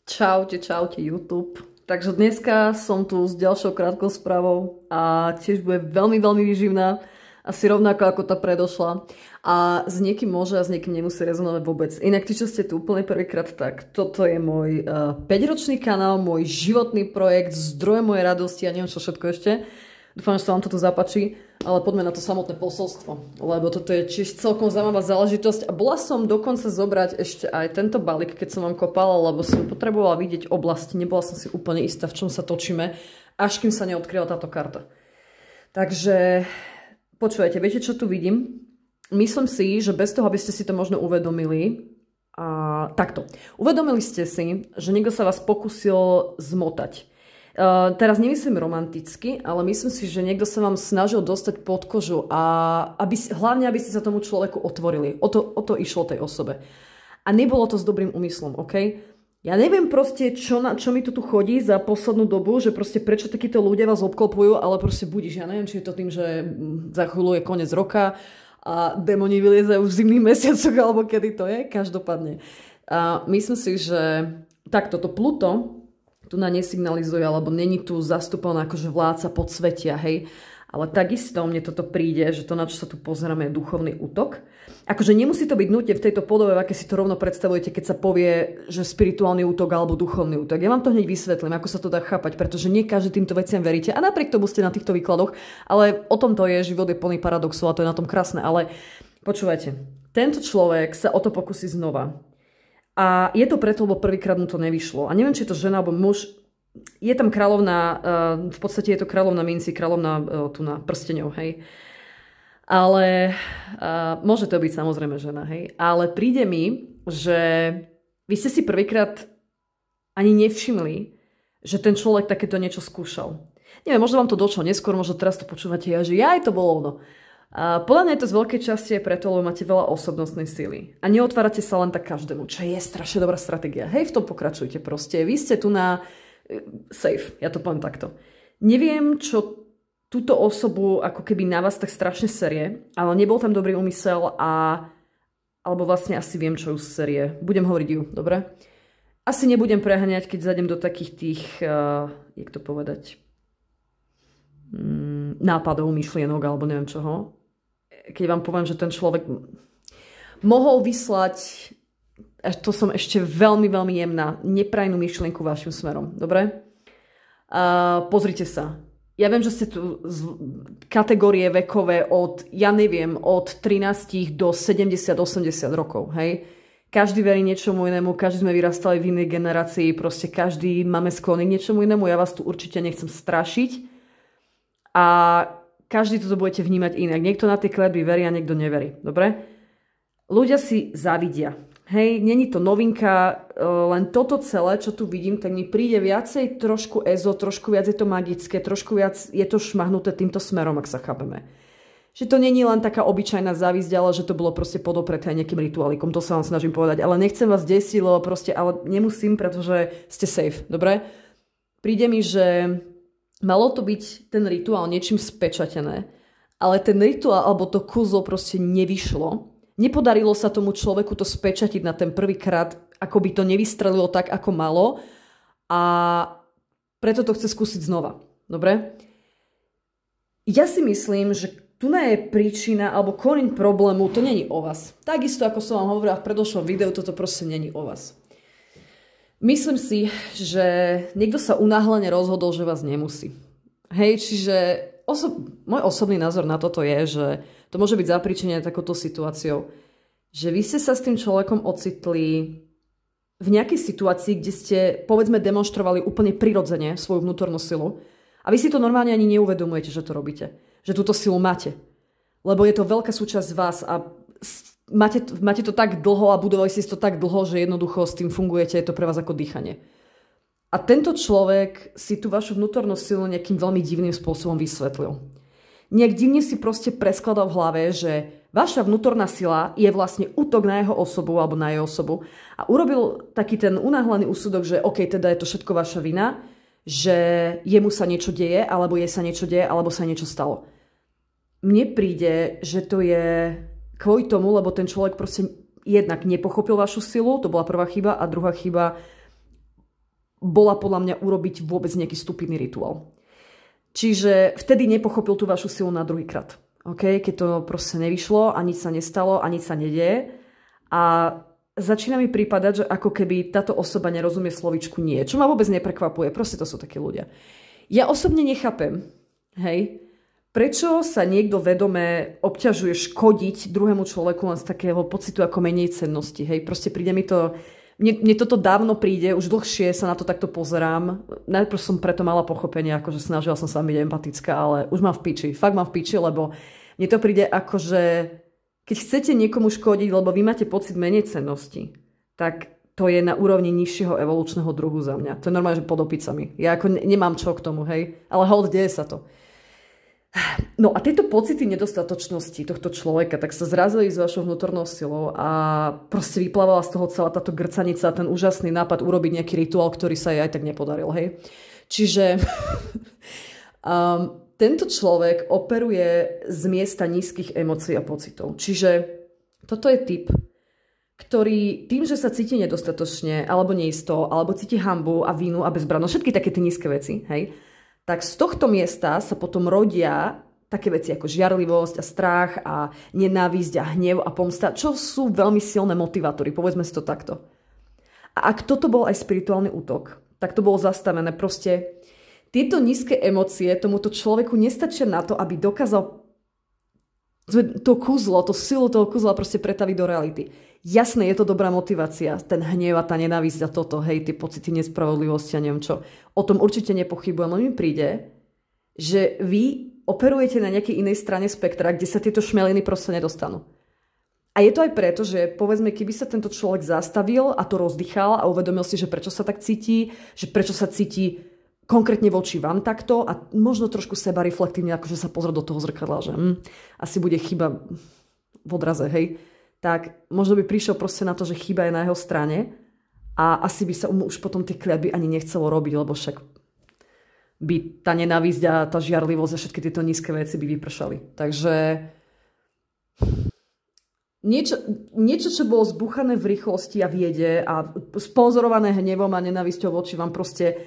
Čaute, čaute YouTube. Takže dneska som tu s ďalšou krátkou správou a tiež bude veľmi, veľmi výživná. Asi rovnako ako tá predošla. A s niekým môže a s niekým nemusí rezonovať vôbec. Inak tí, čo ste tu úplne prvýkrát, tak toto je môj 5-ročný kanál, môj životný projekt, zdroj mojej radosti a neviem čo všetko ešte. Dúfam, že sa vám toto zapáči, ale poďme na to samotné posolstvo, lebo toto je tiež celkom zaujímavá záležitosť a bola som dokonca zobrať ešte aj tento balík, keď som vám kopala, lebo som potrebovala vidieť oblasti, nebola som si úplne istá, v čom sa točíme, až kým sa neodkryla táto karta. Takže počúvajte, viete, čo tu vidím? Myslím si, že bez toho, aby ste si to možno uvedomili, takto. Uvedomili ste si, že niekto sa vás pokusil zmotať. Teraz nemyslím romanticky, ale myslím si, že niekto sa vám snažil dostať pod kožu a hlavne, aby ste sa tomu človeku otvorili. O to išlo tej osobe. A nebolo to s dobrým úmyslom, OK? Ja neviem proste, čo mi tu chodí za poslednú dobu, že proste prečo takíto ľudia vás obklopujú, ale proste budíš. Ja neviem, či je to tým, že za chvíľu je koniec roka a démoni vyliezajú v zimných mesiacoch, alebo kedy to je. Každopádne. Myslím si, že takto to Pluto tu na nesignalizuje, alebo není tu zastúpaná akože vládca podsvetia, hej. Ale takisto mne toto príde, že to, na čo sa tu pozeráme, je duchovný útok. Akože nemusí to byť nutne v tejto podobe, aké si to rovno predstavujete, keď sa povie, že spirituálny útok alebo duchovný útok. Ja vám to hneď vysvetlím, ako sa to dá chápať, pretože nie každý týmto veciam veríte a napriek tomu ste na týchto výkladoch, ale o tom to je, život je plný paradoxov a to je na tom krásne. Ale počúvajte, tento človek sa o to pokusí znova. A je to preto, lebo prvýkrát mu to nevyšlo. A neviem, či je to žena alebo muž. Je tam kráľovna, v podstate je to kráľovna minci, kráľovna tu na prsteňov, hej. Ale môže to byť samozrejme žena, hej. Ale príde mi, že vy ste si prvýkrát ani nevšimli, že ten človek takéto niečo skúšal. Neviem, možno vám to došlo neskôr, možno teraz to počúvate, že aj to bolo ono. A podľa mňa je to z veľkej časti je preto, lebo máte veľa osobnostnej síly. A neotvárate sa len tak každému, čo je strašne dobrá stratégia. Hej, v tom pokračujte proste. Vy ste tu na safe, ja to poviem takto. Neviem, čo túto osobu ako keby na vás tak strašne serie, ale nebol tam dobrý úmysel alebo vlastne asi viem, čo ju serie. Budem hovoriť ju, dobre? Asi nebudem preháňať, keď zajdem do takých tých, jak to povedať, nápadov, myšlienok alebo neviem čoho. Keď vám poviem, že ten človek mohol vyslať, to som ešte veľmi, veľmi jemná, neprajnú myšlienku vašim smerom. Dobre? Pozrite sa. Ja viem, že ste tu z kategórie vekové od, ja neviem, od 13 do 70-80 rokov. Hej? Každý verí niečomu inému, každý sme vyrastali v inej generácii, proste každý máme sklony k niečomu inému. Ja vás tu určite nechcem strašiť. A každý toto budete vnímať inak. Niekto na tie kletby verí a niekto neverí. Dobre? Ľudia si závidia. Hej, není to novinka, len toto celé, čo tu vidím, tak mi príde viacej trošku ezo, trošku viac je to magické, trošku viac je to šmahnuté týmto smerom, ak sa chápeme. Že to není len taká obyčajná závisť, ale že to bolo proste podopreté aj nejakým rituálikom. To sa vám snažím povedať. Ale nechcem vás desiť, lebo proste, ale nemusím, pretože ste safe. Dobre? Príde mi, že malo to byť ten rituál niečím spečatené, ale ten rituál alebo to kúzlo proste nevyšlo. Nepodarilo sa tomu človeku to spečatiť na ten prvýkrát, ako by to nevystrelilo tak, ako malo a preto to chce skúsiť znova. Dobre? Ja si myslím, že tu je príčina alebo koreň problému, to není o vás. Takisto, ako som vám hovorila v predošlom videu, toto proste není o vás. Myslím si, že niekto sa unáhlene rozhodol, že vás nemusí. Hej, čiže môj osobný názor na toto je, že to môže byť zapríčinené takouto situáciou, že vy ste sa s tým človekom ocitli v nejakej situácii, kde ste, povedzme, demonštrovali úplne prirodzene svoju vnútornú silu a vy si to normálne ani neuvedomujete, že to robíte. Že túto silu máte. Lebo je to veľká súčasť vás a máte to tak dlho a budovali si to tak dlho, že jednoducho s tým fungujete, je to pre vás ako dýchanie. A tento človek si tú vašu vnútornú silu nejakým veľmi divným spôsobom vysvetlil. Nejak divne si proste preskladal v hlave, že vaša vnútorná sila je vlastne útok na jeho osobu alebo na jej osobu a urobil taký ten unáhlený úsudok, že OK, teda je to všetko vaša vina, že jemu sa niečo deje, alebo jej sa niečo deje, alebo sa niečo stalo. Mne príde, že to je kvôli tomu, lebo ten človek proste jednak nepochopil vašu silu, to bola prvá chyba, a druhá chyba, bola podľa mňa urobiť vôbec nejaký stupidný rituál. Čiže vtedy nepochopil tú vašu silu na druhýkrát. Okay? Keď to proste nevyšlo a nič sa nestalo a nič sa nedieje. A začína mi prípadať, že ako keby táto osoba nerozumie slovičku nie. Čo ma vôbec neprekvapuje. Proste to sú takí ľudia. Ja osobne nechápem, hej, prečo sa niekto vedome obťažuje škodiť druhému človeku len z takého pocitu ako menej cennosti. Hej, proste príde mi to... Mne toto dávno príde, už dlhšie sa na to takto pozerám. Najprv som preto mala pochopenie, akože snažila som sa byť empatická, ale už mám v piči. Fakt mám v piči, lebo mne to príde ako, že keď chcete niekomu škodiť, lebo vy máte pocit menej cennosti, tak to je na úrovni nižšieho evolučného druhu za mňa. To je normálne, že pod opicami. Ja ako nemám čo k tomu, hej. Ale hold, deje sa to. No a tieto pocity nedostatočnosti tohto človeka tak sa zrazili s vašou vnútornou silou a proste vyplávala z toho celá táto grcanica, ten úžasný nápad urobiť nejaký rituál, ktorý sa jej aj tak nepodaril, hej. Čiže tento človek operuje z miesta nízkych emócií a pocitov. Čiže toto je typ, ktorý tým, že sa cíti nedostatočne, alebo neisto, alebo cíti hanbu a vínu a bezbrannosť, všetky také tie nízke veci, hej, tak z tohto miesta sa potom rodia také veci ako žiarlivosť a strach a nenávisť a hnev a pomsta, čo sú veľmi silné motivátory, povedzme si to takto. A ak toto bol aj spirituálny útok, tak to bolo zastavené. Proste tieto nízke emócie tomuto človeku nestačia na to, aby dokázal to kúzlo, tú silu toho kúzla proste pretaviť do reality. Jasné, je to dobrá motivácia, ten hnev a tá nenávisť a toto, hej, tie pocity nespravodlivosti a neviem čo. O tom určite nepochybujem, len mi príde, že vy operujete na nejakej inej strane spektra, kde sa tieto šmeliny proste nedostanú. A je to aj preto, že povedzme, keby sa tento človek zastavil a to rozdýchal a uvedomil si, že prečo sa tak cíti, že prečo sa cíti konkrétne voči vám takto a možno trošku seba reflektívne, akože sa pozrieť do toho zrkadla, že asi bude chyba v odraze, hej, tak možno by prišiel proste na to, že chyba je na jeho strane a asi by sa mu už potom tie kliatby ani nechcelo robiť, lebo však by tá nenávisť a tá žiarlivosť a všetky tieto nízke veci by vypršali. Takže niečo, čo bolo zbuchané v rýchlosti a viede a sponzorované hnevom a nenávisťou voči vám proste,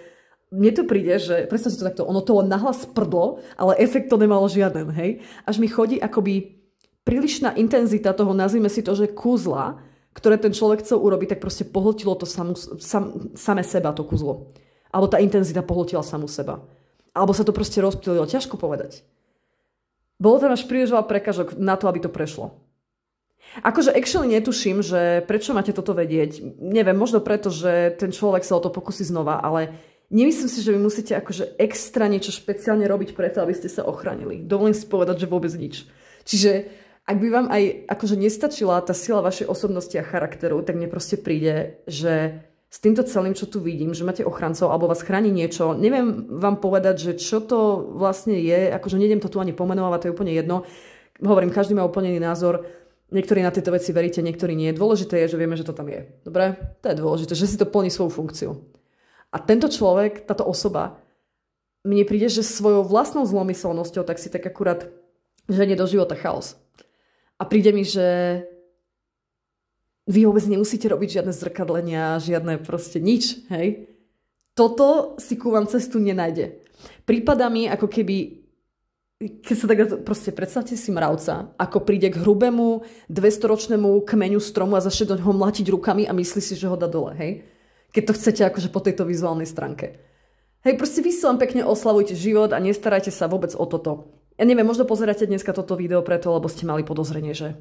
mne to príde, že predstavte to takto, ono to len nahlas prdlo, ale efekt to nemalo žiaden, hej. Až mi chodí akoby prílišná intenzita toho, nazvime si to, že kúzla, ktoré ten človek chcel urobiť, tak proste pohltilo to same seba, to kúzlo. Alebo tá intenzita pohltila samú seba. Alebo sa to proste rozptýlilo. Ťažko povedať. Bolo tam až príliš veľa prekážok na to, aby to prešlo. Akože actually netuším, že prečo máte toto vedieť. Neviem, možno preto, že ten človek sa o to pokusí znova, ale nemyslím si, že vy musíte akože extra niečo špeciálne robiť preto, aby ste sa ochránili. Dovolím si povedať, že vôbec nič. Čiže ak by vám aj akože nestačila tá sila vašej osobnosti a charakteru, tak mne proste príde, že s týmto celým, čo tu vidím, že máte ochrancov alebo vás chráni niečo, neviem vám povedať, že čo to vlastne je, akože nejdem to tu ani pomenovať, to je úplne jedno. Hovorím, každý má úplne iný názor. Niektorí na tieto veci veríte, niektorí nie. Dôležité je, že vieme, že to tam je. Dobre? To je dôležité, že si to plní svoju funkciu. A tento človek, táto osoba, mne príde, že svojou vlastnou zlomyselnosťou tak si tak akurát ženie do života chaos. A príde mi, že vy vôbec nemusíte robiť žiadne zrkadlenia, žiadne proste nič, hej. Toto si ku vám cestu nenájde. Prípada mi, ako keby, keď sa tak proste predstavte si mravca, ako príde k hrubému 200-ročnému kmeňu stromu a začne do ňoho mlátiť rukami a myslí si, že ho dá dole, hej. Keď to chcete akože po tejto vizuálnej stránke. Hej, proste vy si len pekne oslavujte život a nestarajte sa vôbec o toto. Ja neviem, možno pozeráte dneska toto video preto, lebo ste mali podozrenie, že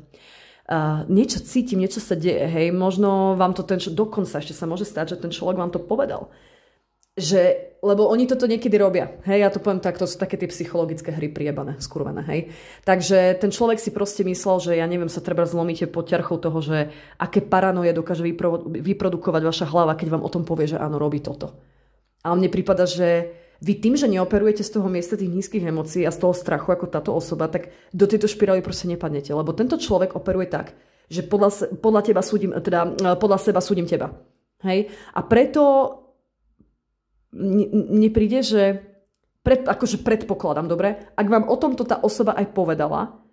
niečo cítim, niečo sa deje, hej, možno vám to dokonca ešte sa môže stať, že ten človek vám to povedal. Lebo oni toto niekedy robia, hej, ja to poviem tak, to sú také tie psychologické hry priebané, skurvené, hej. Takže ten človek si proste myslel, že ja neviem, sa treba zlomíte pod ťarchou toho, že aké paranoje dokáže vyprodukovať vaša hlava, keď vám o tom povie, že áno, robí toto. Ale mne prípada, že vy tým, že neoperujete z toho miesta tých nízkych emócií a z toho strachu ako táto osoba, tak do tejto špirály proste nepadnete. Lebo tento človek operuje tak, že podľa seba súdim teba. Hej? A preto mne príde, že akože predpokladám, dobre? Ak vám o tomto tá osoba aj povedala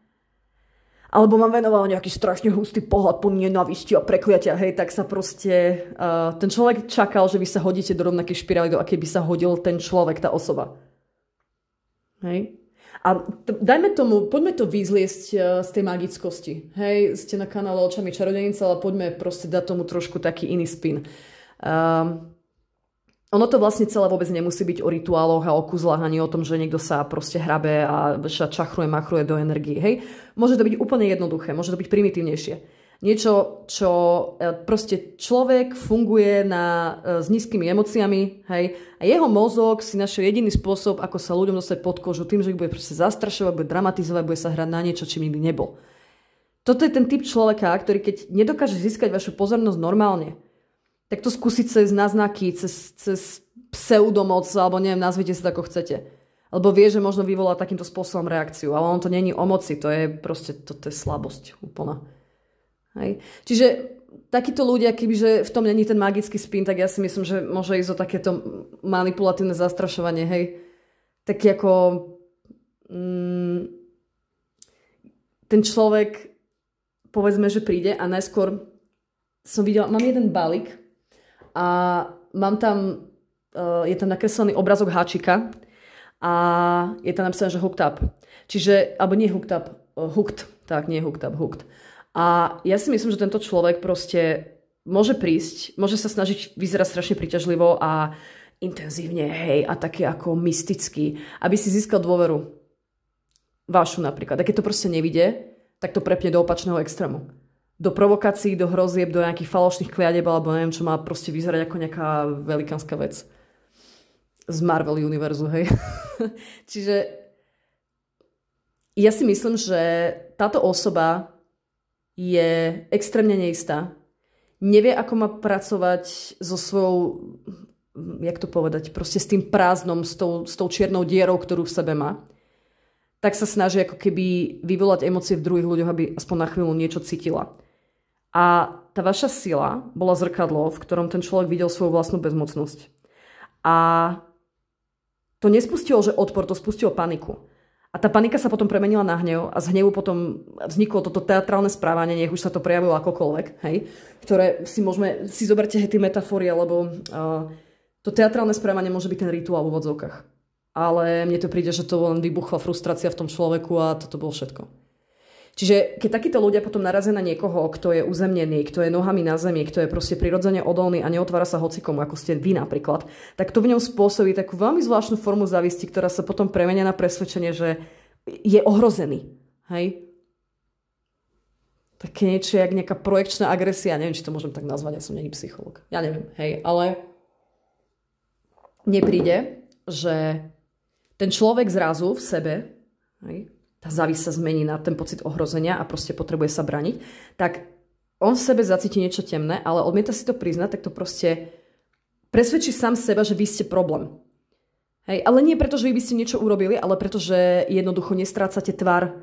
alebo vám venoval nejaký strašne hustý pohľad po nenávisti a prekliatia, hej, tak sa proste ten človek čakal, že vy sa hodíte do rovnakej špirály, do akej by sa hodil ten človek, tá osoba. Hej. A dajme tomu, poďme to vyzliesť z tej magickosti. Hej, ste na kanále Očami čarodejnice, ale poďme proste dať tomu trošku taký iný spin. Ono to vlastne celé vôbec nemusí byť o rituáloch a o kúzlach, ani o tom, že niekto sa proste hrabe a čachruje, machruje do energie. Hej? Môže to byť úplne jednoduché, môže to byť primitívnejšie. Niečo, čo proste človek funguje s nízkymi emóciami, hej? A jeho mozog si našiel jediný spôsob, ako sa ľuďom dostať pod kožu, tým, že ich bude proste zastrašovať, bude dramatizovať, bude sa hrať na niečo, čím nikdy nebol. Toto je ten typ človeka, ktorý keď nedokáže získať vašu pozornosť normálne, tak to skúsiť cez náznaky, cez pseudomoc, alebo neviem, nazvite sa ako chcete. Lebo vie, že možno vyvolá takýmto spôsobom reakciu, ale on to není o moci, to je proste, toto je slabosť úplná. Hej. Čiže takíto ľudia, kebyže v tom není ten magický spin, tak ja si myslím, že môže ísť o takéto manipulatívne zastrašovanie, hej. Taký ako ten človek, povedzme, že príde a najskôr som videla, mám jeden balík, a mám tam, je tam nakreslený obrazok háčika a je tam napísané, že hooked up. Čiže, alebo nie hooked up, hooked, tak nie hooked up, hooked. A ja si myslím, že tento človek proste môže prísť, môže sa snažiť vyzerať strašne príťažlivo a intenzívne, hej, a taký ako mystický, aby si získal dôveru. Vašu napríklad. A keď to proste nevidie, tak to prepne do opačného extrému. Do provokácií, do hrozieb, do nejakých falošných kliadeb, alebo neviem, čo má proste vyzerať ako nejaká velikánska vec. Z Marvel univerzu, hej. Čiže ja si myslím, že táto osoba je extrémne neistá. Nevie, ako má pracovať so svojou, jak to povedať, proste s tým prázdnom, s tou čiernou dierou, ktorú v sebe má. Tak sa snaží ako keby vyvolať emócie v druhých ľuďoch, aby aspoň na chvíľu niečo cítila. A tá vaša sila bola zrkadlo, v ktorom ten človek videl svoju vlastnú bezmocnosť. A to nespustilo, že odpor, to spustilo paniku. A tá panika sa potom premenila na hnev a z hnevu potom vzniklo toto teatrálne správanie, nech už sa to prejavilo akokoľvek, hej, ktoré si zoberte tie metafory, alebo to teatrálne správanie môže byť ten rituál v úvodzovkách. Ale mne to príde, že to len vybuchla frustrácia v tom človeku a toto bolo všetko. Čiže keď takíto ľudia potom narazia na niekoho, kto je uzemnený, kto je nohami na zemi, kto je proste prirodzene odolný a neotvára sa hocikomu, ako ste vy napríklad, tak to v ňom spôsobí takú veľmi zvláštnu formu závisti, ktorá sa potom premenia na presvedčenie, že je ohrozený. Hej? Také niečo, jak nejaká projekčná agresia, neviem, či to môžem tak nazvať, ja som není psychológ. Ja neviem, hej, ale mne príde, že ten človek zrazu v sebe, hej, tá závisť sa zmení na ten pocit ohrozenia a proste potrebuje sa braniť, tak on v sebe zacíti niečo temné, ale odmieta si to priznať, tak to proste presvedčí sám seba, že vy ste problém. Hej, ale nie preto, že vy by ste niečo urobili, ale preto, že jednoducho nestrácate tvár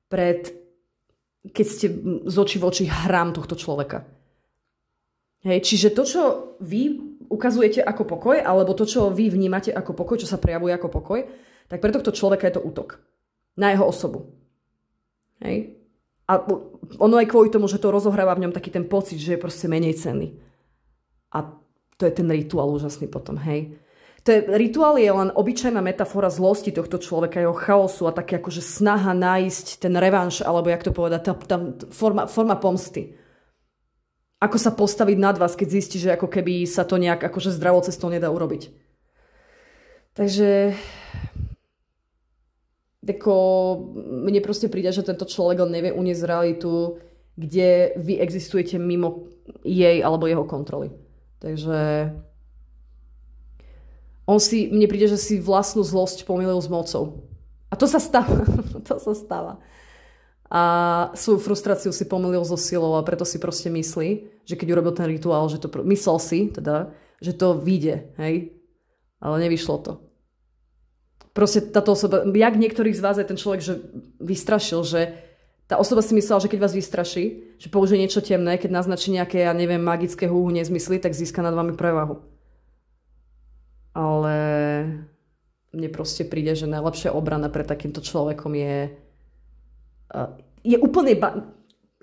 keď ste z očí v oči hrám tohto človeka. Hej, čiže to, čo vy ukazujete ako pokoj, alebo to, čo vy vnímate ako pokoj, čo sa prejavuje ako pokoj, tak pre tohto človeka je to útok. Na jeho osobu. Hej? A ono aj kvôli tomu, že to rozohráva v ňom taký ten pocit, že je proste menej cenný. A to je ten rituál úžasný potom, hej. Rituál je len obyčajná metafora zlosti tohto človeka, jeho chaosu a také akože snaha nájsť ten revanš, alebo jak to povedať, tá forma pomsty. Ako sa postaviť nad vás, keď zistí, že ako keby sa to nejak akože zdravou cestou nedá urobiť. Takže mne proste príde, že tento človek on nevie uniesť realitu, kde vy existujete mimo jej alebo jeho kontroly. Takže mne príde, že si vlastnú zlosť pomýlil s mocou. A to sa stáva. To sa stáva. A svoju frustráciu si pomýlil so silou a preto si proste myslí, že keď urobil ten rituál, že to myslel si, teda, že to vyjde, hej? Ale nevyšlo to. Proste táto osoba, jak niektorých z vás je ten človek, že vystrašil, že tá osoba si myslela, že keď vás vystraší, že použije niečo temné, keď naznačí nejaké, ja neviem, magické húhu nezmysly, tak získa nad vami prevahu. Ale mne proste príde, že najlepšia obrana pre takýmto človekom je je úplne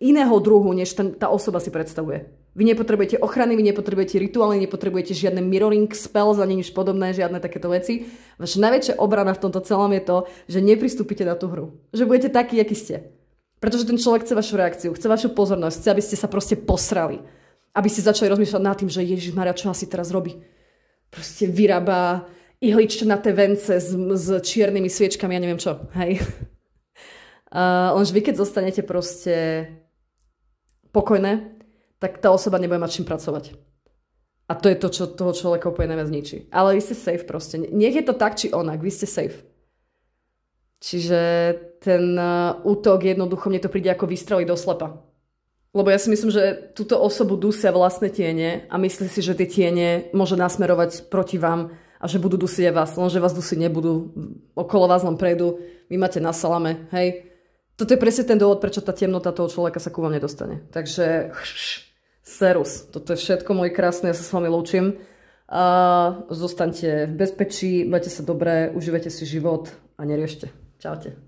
iného druhu, než tá osoba si predstavuje. Vy nepotrebujete ochrany, vy nepotrebujete rituály, nepotrebujete žiadne mirroring spells ani nič podobné, žiadne takéto veci. Vaša najväčšia obrana v tomto celom je to, že nepristúpite na tú hru. Že budete takí, akí ste. Pretože ten človek chce vašu reakciu, chce vašu pozornosť, chce, aby ste sa proste posrali. Aby ste začali rozmýšľať nad tým, že Ježišmaria, čo asi teraz robí. Proste vyrába ihličnaté vence s čiernymi sviečkami, ja neviem čo. Hej. Lenže vy, keď zostanete proste pokojné, tak tá osoba nebude mať čím pracovať. A to je to, čo toho človeka úplne najviac ničí. Ale vy ste safe proste. Nech je to tak, či onak. Vy ste safe. Čiže ten útok jednoducho mne to príde ako vystreliť do slepa. Lebo ja si myslím, že túto osobu dusia vlastné tiene a myslí si, že tie tiene môže nasmerovať proti vám a že budú dusiť aj vás. Lenže vás dusiť nebudú. Okolo vás len prejdú. Vy máte na salame. Hej. Toto je presne ten dôvod, prečo tá temnota toho človeka sa ku vám nedostane. Takže serus. Toto je všetko, môj krásny, ja sa s vami lúčim. Zostaňte v bezpečí, majte sa dobre, užívajte si život a neriešte. Čaute.